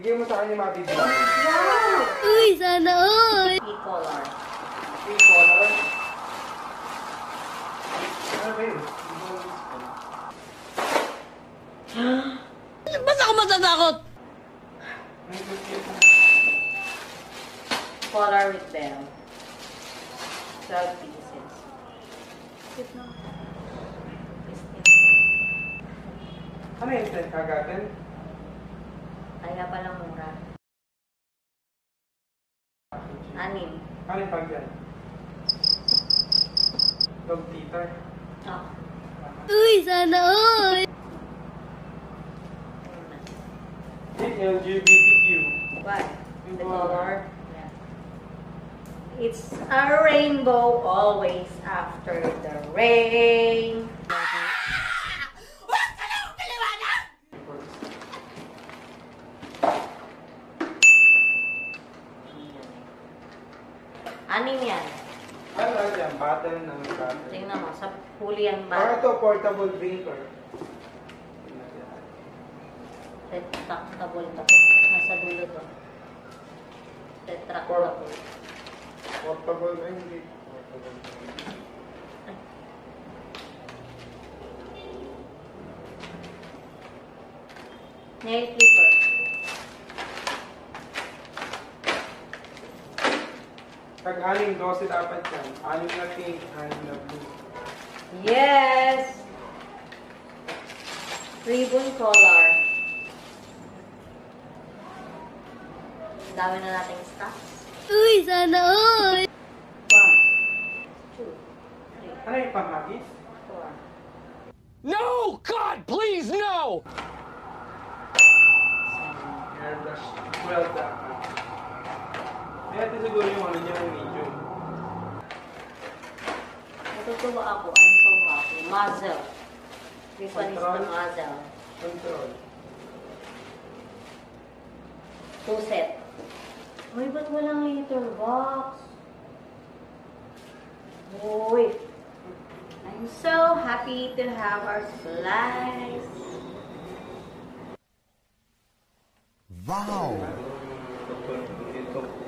Bigyan mo sa akin yung mga bibig. Wow! Uy, sana all! Color. Color? Ano ba yun? Ba't ako matatakot? Color with bell. 12 pieces. Cute na. Ano yung set kagatin? Kaya palang mura. 6. Ano yung pag yan? Dog teeter? Oh. Uy, sana all! LGBTQ. What? The color? Yeah. It's a rainbow always after the rain. Anim yan. Ano yan? Bottle ng bottle. Tingnan mo, sa huli yan Para ba? ito, portable drinker. Retractable to. Nasa dulo to. Retractable. Portable, ay hindi. Portable. Nail clipper. Pag-aning 12 dapat yan. 6 na pink, 6 na blue. Yes! Ribbon color. Ang dami na nating stocks. Uy, sana all! 1, 2, 3, Ano yung pamagis? 4. No! God, please, no! Airbrush 12 dapat. Kaya ito siguro yung ano niya, yung medium. Natutuwa ako. I'm so happy. Muzzle. This one is the Control. muzzle. Control. 2 set. Uy, ba't walang litter box? Uy. I'm so happy to have our supplies. Wow! Ito.